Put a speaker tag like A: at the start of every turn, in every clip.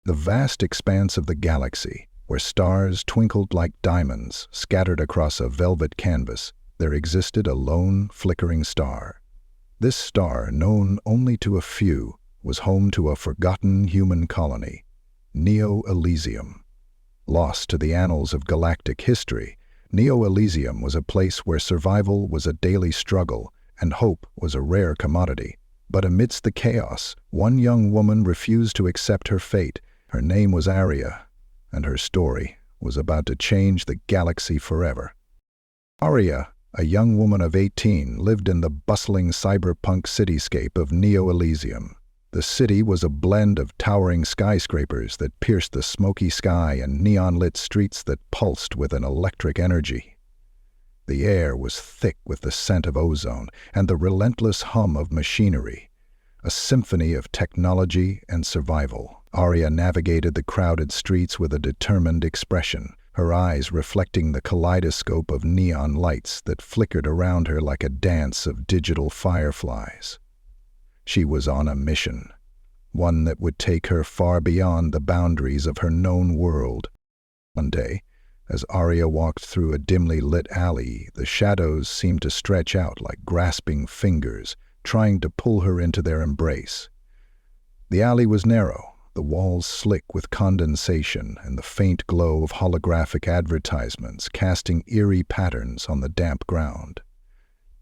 A: The vast expanse of the galaxy, where stars twinkled like diamonds scattered across a velvet canvas, there existed a lone, flickering star. This star, known only to a few, was home to a forgotten human colony, Neo-Elysium. Lost to the annals of galactic history, Neo-Elysium was a place where survival was a daily struggle and hope was a rare commodity. But amidst the chaos, one young woman refused to accept her fate. Her name was Aria, and her story was about to change the galaxy forever. Aria, a young woman of 18, lived in the bustling cyberpunk cityscape of Neo-Elysium. The city was a blend of towering skyscrapers that pierced the smoky sky and neon-lit streets that pulsed with an electric energy. The air was thick with the scent of ozone and the relentless hum of machinery, a symphony of technology and survival. Aria navigated the crowded streets with a determined expression, her eyes reflecting the kaleidoscope of neon lights that flickered around her like a dance of digital fireflies. She was on a mission, one that would take her far beyond the boundaries of her known world. One day, as Aria walked through a dimly lit alley, the shadows seemed to stretch out like grasping fingers, trying to pull her into their embrace. The alley was narrow, the walls slick with condensation and the faint glow of holographic advertisements casting eerie patterns on the damp ground.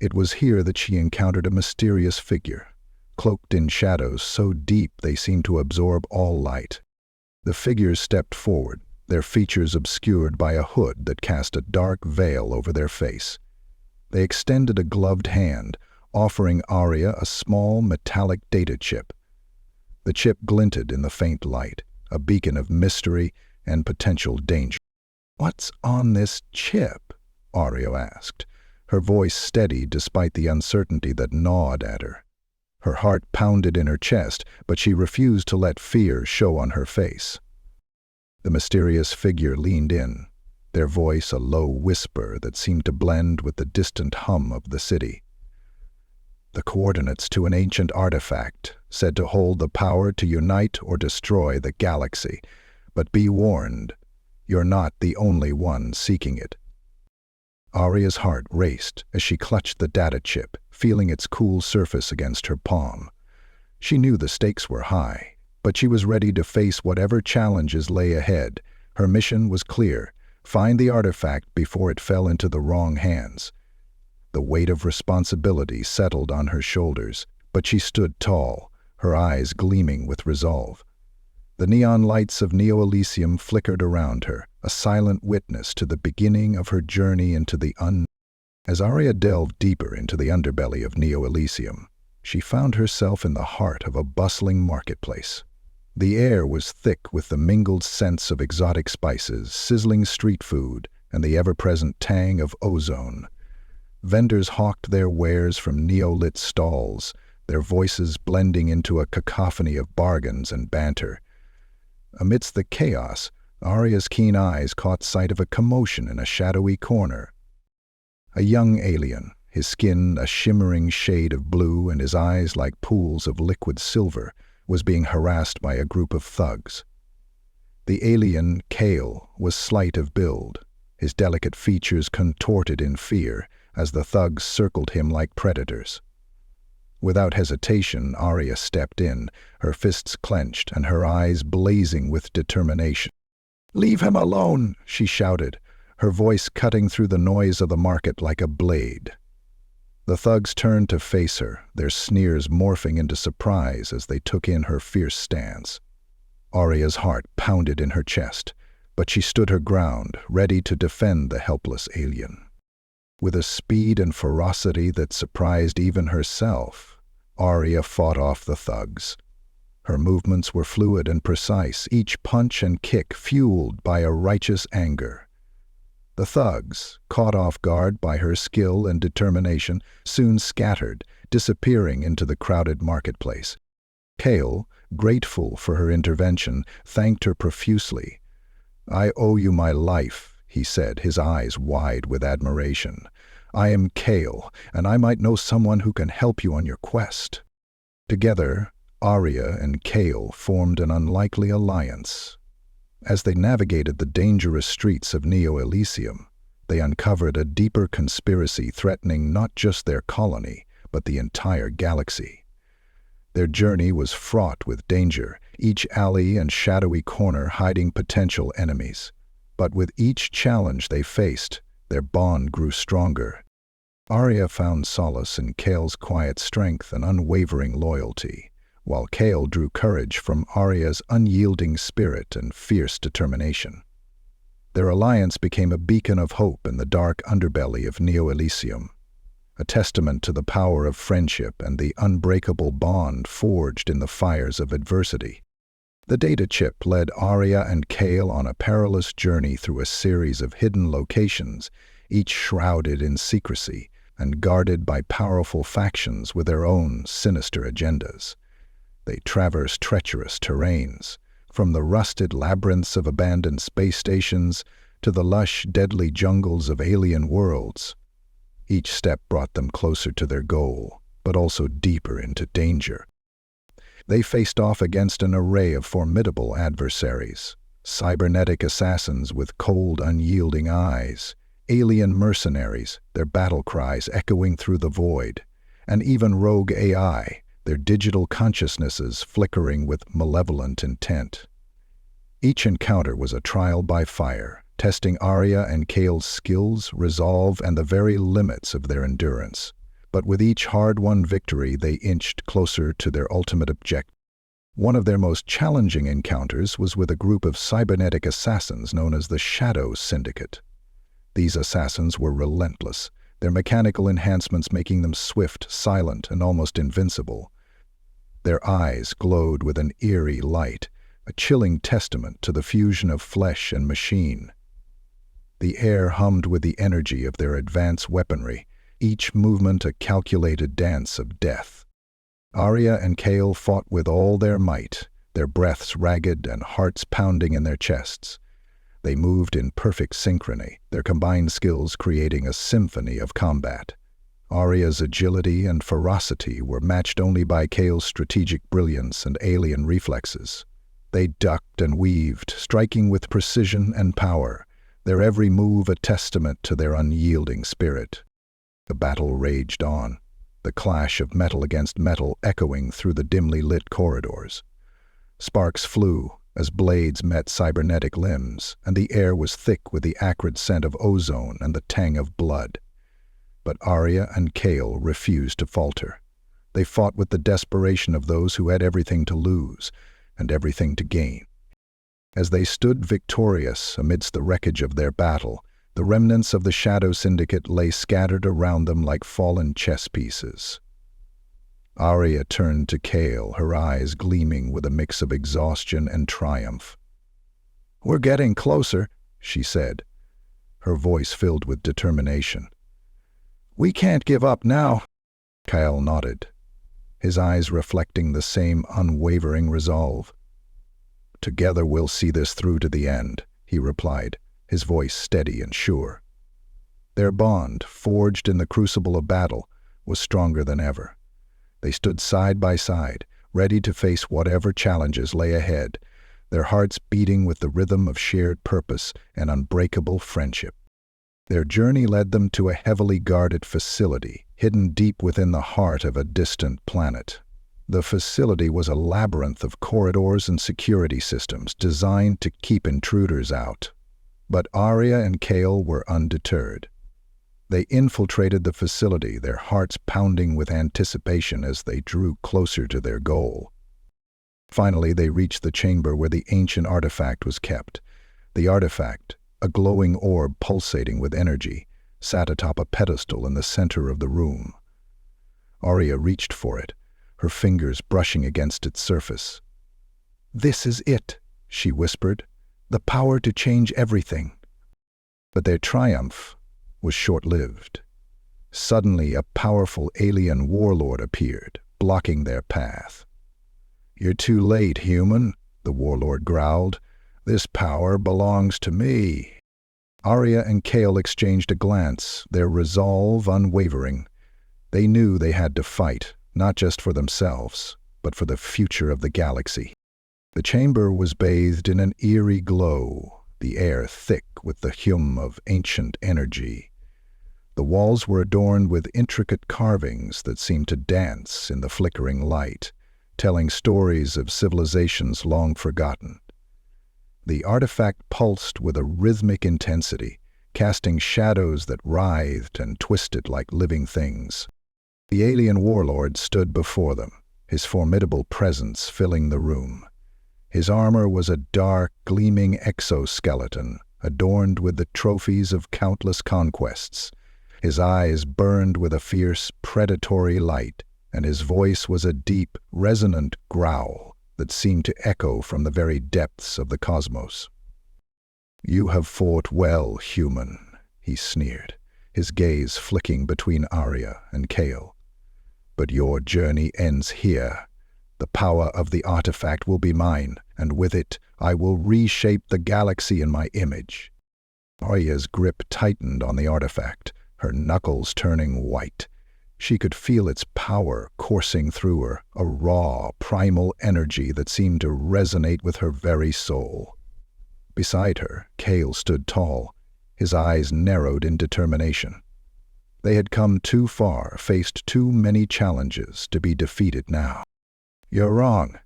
A: It was here that she encountered a mysterious figure, cloaked in shadows so deep they seemed to absorb all light. The figures stepped forward, their features obscured by a hood that cast a dark veil over their face. They extended a gloved hand, offering Aria a small metallic data chip. The chip glinted in the faint light, a beacon of mystery and potential danger. "What's on this chip?" Aria asked, her voice steady despite the uncertainty that gnawed at her. Her heart pounded in her chest, but she refused to let fear show on her face. The mysterious figure leaned in, their voice a low whisper that seemed to blend with the distant hum of the city. "The coordinates to an ancient artifact, said to hold the power to unite or destroy the galaxy. But be warned, you're not the only one seeking it." Aria's heart raced as she clutched the data chip, feeling its cool surface against her palm. She knew the stakes were high, but she was ready to face whatever challenges lay ahead. Her mission was clear: find the artifact before it fell into the wrong hands. The weight of responsibility settled on her shoulders, but she stood tall, her eyes gleaming with resolve. The neon lights of Neo-Elysium flickered around her, a silent witness to the beginning of her journey into the unknown. As Aria delved deeper into the underbelly of Neo-Elysium, she found herself in the heart of a bustling marketplace. The air was thick with the mingled scents of exotic spices, sizzling street food, and the ever-present tang of ozone. Vendors hawked their wares from neo-lit stalls, their voices blending into a cacophony of bargains and banter. Amidst the chaos, Aria's keen eyes caught sight of a commotion in a shadowy corner. A young alien, his skin a shimmering shade of blue and his eyes like pools of liquid silver, was being harassed by a group of thugs. The alien, Kael, was slight of build, his delicate features contorted in fear as the thugs circled him like predators. Without hesitation, Aria stepped in, her fists clenched and her eyes blazing with determination. "Leave him alone!" she shouted, her voice cutting through the noise of the market like a blade. The thugs turned to face her, their sneers morphing into surprise as they took in her fierce stance. Aria's heart pounded in her chest, but she stood her ground, ready to defend the helpless alien. With a speed and ferocity that surprised even herself, Aria fought off the thugs. Her movements were fluid and precise, each punch and kick fueled by a righteous anger. The thugs, caught off guard by her skill and determination, soon scattered, disappearing into the crowded marketplace. Kael, grateful for her intervention, thanked her profusely. "I owe you my life," he said, his eyes wide with admiration. "I am Kael, and I might know someone who can help you on your quest." Together, Aria and Kael formed an unlikely alliance. As they navigated the dangerous streets of Neo-Elysium, they uncovered a deeper conspiracy threatening not just their colony, but the entire galaxy. Their journey was fraught with danger, each alley and shadowy corner hiding potential enemies. But with each challenge they faced, their bond grew stronger. Aria found solace in Kael's quiet strength and unwavering loyalty, while Kael drew courage from Aria's unyielding spirit and fierce determination. Their alliance became a beacon of hope in the dark underbelly of Neo-Elysium, a testament to the power of friendship and the unbreakable bond forged in the fires of adversity. The data chip led Aria and Kael on a perilous journey through a series of hidden locations, each shrouded in secrecy and guarded by powerful factions with their own sinister agendas. They traversed treacherous terrains, from the rusted labyrinths of abandoned space stations to the lush, deadly jungles of alien worlds. Each step brought them closer to their goal, but also deeper into danger. They faced off against an array of formidable adversaries: cybernetic assassins with cold, unyielding eyes, alien mercenaries, their battle cries echoing through the void, and even rogue AI, their digital consciousnesses flickering with malevolent intent. Each encounter was a trial by fire, testing Aria and Kael's skills, resolve, and the very limits of their endurance. But with each hard-won victory, they inched closer to their ultimate objective. One of their most challenging encounters was with a group of cybernetic assassins known as the Shadow Syndicate. These assassins were relentless, their mechanical enhancements making them swift, silent, and almost invincible. Their eyes glowed with an eerie light, a chilling testament to the fusion of flesh and machine. The air hummed with the energy of their advanced weaponry, each movement a calculated dance of death. Aria and Kael fought with all their might, their breaths ragged and hearts pounding in their chests. They moved in perfect synchrony, their combined skills creating a symphony of combat. Aria's agility and ferocity were matched only by Kael's strategic brilliance and alien reflexes. They ducked and weaved, striking with precision and power, their every move a testament to their unyielding spirit. The battle raged on, the clash of metal against metal echoing through the dimly lit corridors. Sparks flew as blades met cybernetic limbs, and the air was thick with the acrid scent of ozone and the tang of blood. But Aria and Kael refused to falter. They fought with the desperation of those who had everything to lose and everything to gain. As they stood victorious amidst the wreckage of their battle, the remnants of the Shadow Syndicate lay scattered around them like fallen chess pieces. Aria turned to Kael, her eyes gleaming with a mix of exhaustion and triumph. "We're getting closer," she said, her voice filled with determination. "We can't give up now." Kael nodded, his eyes reflecting the same unwavering resolve. "Together we'll see this through to the end," he replied, his voice steady and sure. Their bond, forged in the crucible of battle, was stronger than ever. They stood side by side, ready to face whatever challenges lay ahead, their hearts beating with the rhythm of shared purpose and unbreakable friendship. Their journey led them to a heavily guarded facility, hidden deep within the heart of a distant planet. The facility was a labyrinth of corridors and security systems designed to keep intruders out. But Aria and Kael were undeterred. They infiltrated the facility, their hearts pounding with anticipation as they drew closer to their goal. Finally, they reached the chamber where the ancient artifact was kept. The artifact, a glowing orb pulsating with energy, sat atop a pedestal in the center of the room. Aria reached for it, her fingers brushing against its surface. "This is it," she whispered, "the power to change everything." But their triumph was short-lived. Suddenly, a powerful alien warlord appeared, blocking their path. "You're too late, human," the warlord growled. "This power belongs to me." Aria and Kael exchanged a glance, their resolve unwavering. They knew they had to fight, not just for themselves, but for the future of the galaxy. The chamber was bathed in an eerie glow, the air thick with the hum of ancient energy. The walls were adorned with intricate carvings that seemed to dance in the flickering light, telling stories of civilizations long forgotten. The artifact pulsed with a rhythmic intensity, casting shadows that writhed and twisted like living things. The alien warlord stood before them, his formidable presence filling the room. His armor was a dark, gleaming exoskeleton, adorned with the trophies of countless conquests. His eyes burned with a fierce, predatory light, and his voice was a deep, resonant growl that seemed to echo from the very depths of the cosmos. "You have fought well, human," he sneered, his gaze flicking between Aria and Kael. "But your journey ends here. The power of the artifact will be mine, and with it, I will reshape the galaxy in my image." Aria's grip tightened on the artifact, her knuckles turning white. She could feel its power coursing through her, a raw, primal energy that seemed to resonate with her very soul. Beside her, Kael stood tall, his eyes narrowed in determination. They had come too far, faced too many challenges to be defeated now. "You're wrong,"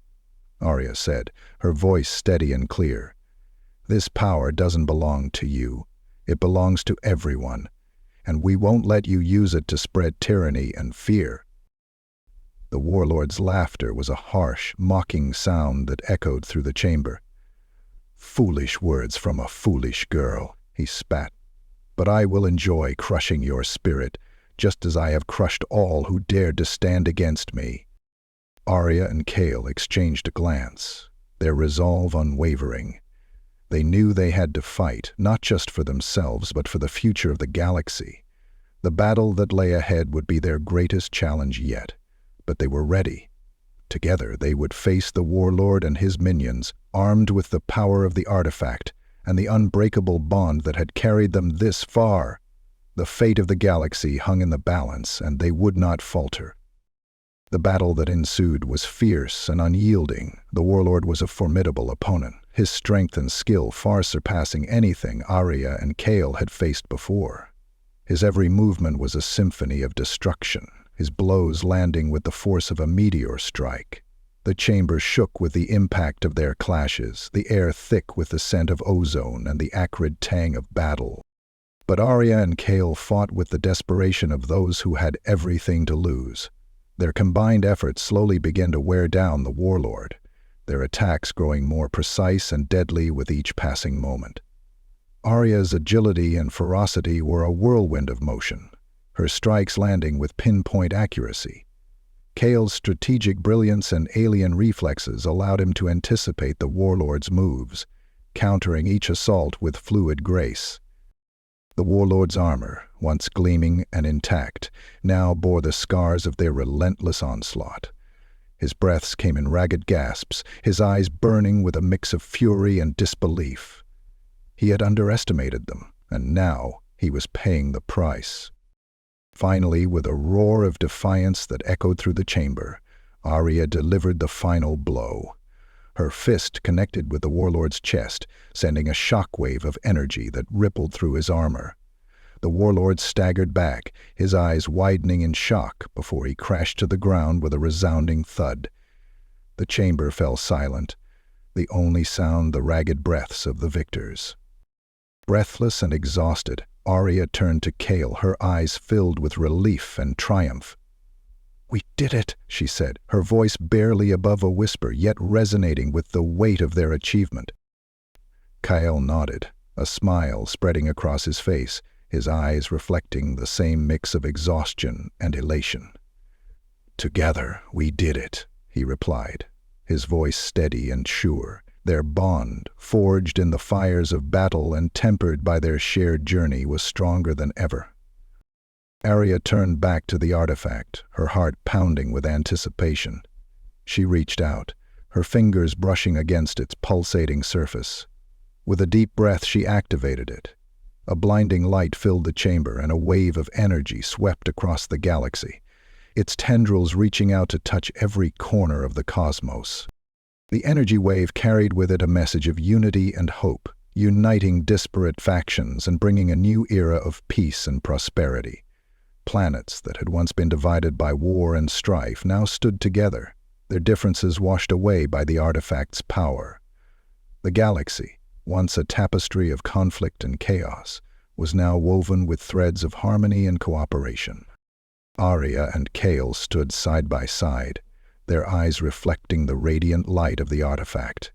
A: Aria said, her voice steady and clear. "This power doesn't belong to you. It belongs to everyone, and we won't let you use it to spread tyranny and fear." The warlord's laughter was a harsh, mocking sound that echoed through the chamber. "Foolish words from a foolish girl," he spat. "But I will enjoy crushing your spirit, just as I have crushed all who dared to stand against me." Aria and Kael exchanged a glance, their resolve unwavering. They knew they had to fight, not just for themselves, but for the future of the galaxy. The battle that lay ahead would be their greatest challenge yet, but they were ready. Together they would face the warlord and his minions, armed with the power of the artifact and the unbreakable bond that had carried them this far. The fate of the galaxy hung in the balance, and they would not falter. The battle that ensued was fierce and unyielding. The warlord was a formidable opponent, his strength and skill far surpassing anything Aria and Kael had faced before. His every movement was a symphony of destruction, his blows landing with the force of a meteor strike. The chamber shook with the impact of their clashes, the air thick with the scent of ozone and the acrid tang of battle. But Aria and Kael fought with the desperation of those who had everything to lose. Their combined efforts slowly began to wear down the warlord, their attacks growing more precise and deadly with each passing moment. Aria's agility and ferocity were a whirlwind of motion, her strikes landing with pinpoint accuracy. Kael's strategic brilliance and alien reflexes allowed him to anticipate the warlord's moves, countering each assault with fluid grace. The warlord's armor, once gleaming and intact, now bore the scars of their relentless onslaught. His breaths came in ragged gasps, his eyes burning with a mix of fury and disbelief. He had underestimated them, and now he was paying the price. Finally, with a roar of defiance that echoed through the chamber, Aria delivered the final blow. Her fist connected with the warlord's chest, sending a shockwave of energy that rippled through his armor. The warlord staggered back, his eyes widening in shock before he crashed to the ground with a resounding thud. The chamber fell silent, the only sound the ragged breaths of the victors. Breathless and exhausted, Aria turned to Kael, her eyes filled with relief and triumph. "We did it," she said, her voice barely above a whisper, yet resonating with the weight of their achievement. Kael nodded, a smile spreading across his face, his eyes reflecting the same mix of exhaustion and elation. "Together we did it," he replied, his voice steady and sure, their bond, forged in the fires of battle and tempered by their shared journey, was stronger than ever. Aria turned back to the artifact, her heart pounding with anticipation. She reached out, her fingers brushing against its pulsating surface. With a deep breath, she activated it. A blinding light filled the chamber, and a wave of energy swept across the galaxy. its tendrils reaching out to touch every corner of the cosmos. The energy wave carried with it a message of unity and hope, uniting disparate factions and bringing a new era of peace and prosperity. Planets that had once been divided by war and strife now stood together, their differences washed away by the artifact's power. The galaxy, once a tapestry of conflict and chaos, was now woven with threads of harmony and cooperation. Aria and Kael stood side by side, their eyes reflecting the radiant light of the artifact.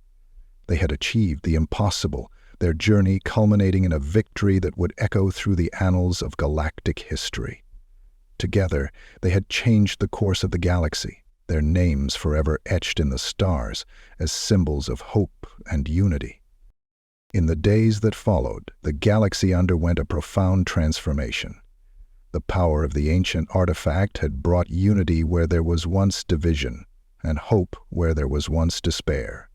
A: They had achieved the impossible, their journey culminating in a victory that would echo through the annals of galactic history. Together, they had changed the course of the galaxy, their names forever etched in the stars as symbols of hope and unity. In the days that followed, the galaxy underwent a profound transformation. The power of the ancient artifact had brought unity where there was once division, and hope where there was once despair.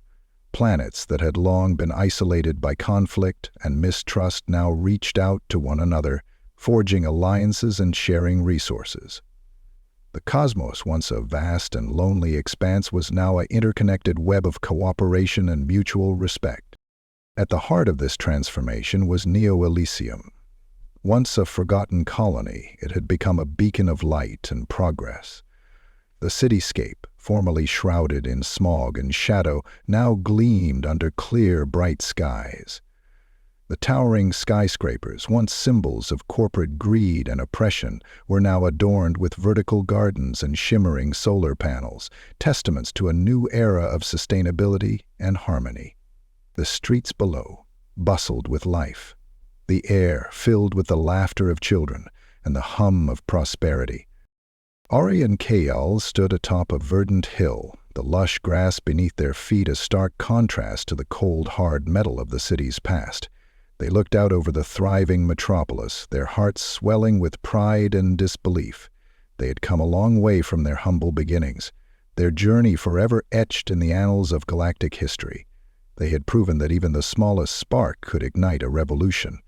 A: Planets that had long been isolated by conflict and mistrust now reached out to one another, forging alliances and sharing resources. The cosmos, once a vast and lonely expanse, was now an interconnected web of cooperation and mutual respect. At the heart of this transformation was Neo-Elysium. Once a forgotten colony, it had become a beacon of light and progress. The cityscape, formerly shrouded in smog and shadow, now gleamed under clear, bright skies. The towering skyscrapers, once symbols of corporate greed and oppression, were now adorned with vertical gardens and shimmering solar panels, testaments to a new era of sustainability and harmony. The streets below bustled with life, the air filled with the laughter of children and the hum of prosperity. Aria and Kael stood atop a verdant hill, the lush grass beneath their feet a stark contrast to the cold, hard metal of the city's past. They looked out over the thriving metropolis, their hearts swelling with pride and disbelief. They had come a long way from their humble beginnings, their journey forever etched in the annals of galactic history. They had proven that even the smallest spark could ignite a revolution,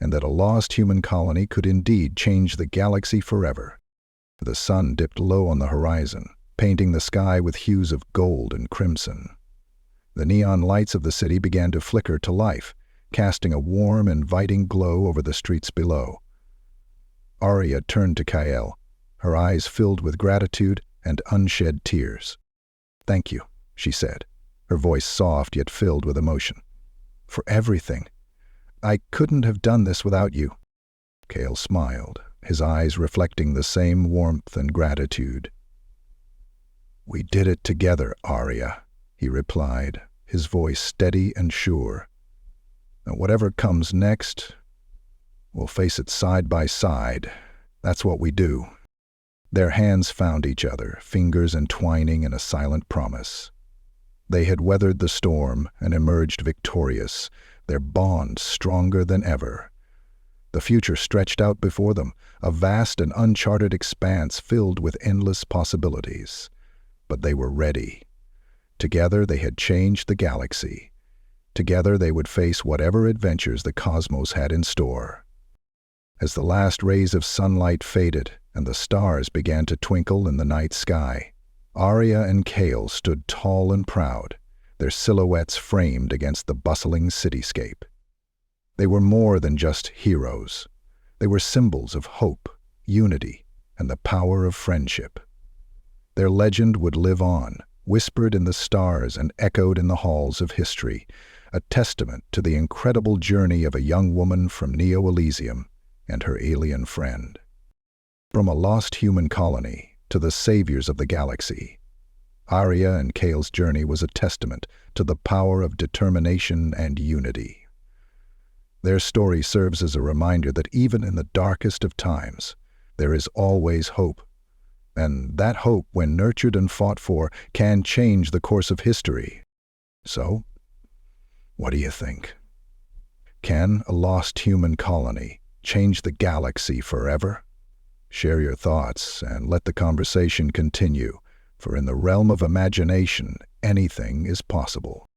A: and that a lost human colony could indeed change the galaxy forever. The sun dipped low on the horizon, painting the sky with hues of gold and crimson. The neon lights of the city began to flicker to life, casting a warm, inviting glow over the streets below. Aria turned to Kael, her eyes filled with gratitude and unshed tears. "Thank you," she said, her voice soft yet filled with emotion. "For everything. I couldn't have done this without you." Kael smiled, his eyes reflecting the same warmth and gratitude. "We did it together, Aria," he replied, his voice steady and sure. "And whatever comes next, we'll face it side by side. That's what we do." Their hands found each other, fingers entwining in a silent promise. They had weathered the storm and emerged victorious, their bond stronger than ever. The future stretched out before them, a vast and uncharted expanse filled with endless possibilities. But they were ready. Together they had changed the galaxy. Together they would face whatever adventures the cosmos had in store. As the last rays of sunlight faded and the stars began to twinkle in the night sky, Aria and Kael stood tall and proud, their silhouettes framed against the bustling cityscape. They were more than just heroes. They were symbols of hope, unity, and the power of friendship. Their legend would live on, whispered in the stars and echoed in the halls of history, a testament to the incredible journey of a young woman from Neo-Elysium and her alien friend. From a lost human colony to the saviors of the galaxy, Aria and Kael's journey was a testament to the power of determination and unity. Their story serves as a reminder that even in the darkest of times, there is always hope. And that hope, when nurtured and fought for, can change the course of history. So, what do you think? Can a lost human colony change the galaxy forever? Share your thoughts and let the conversation continue, for in the realm of imagination, anything is possible.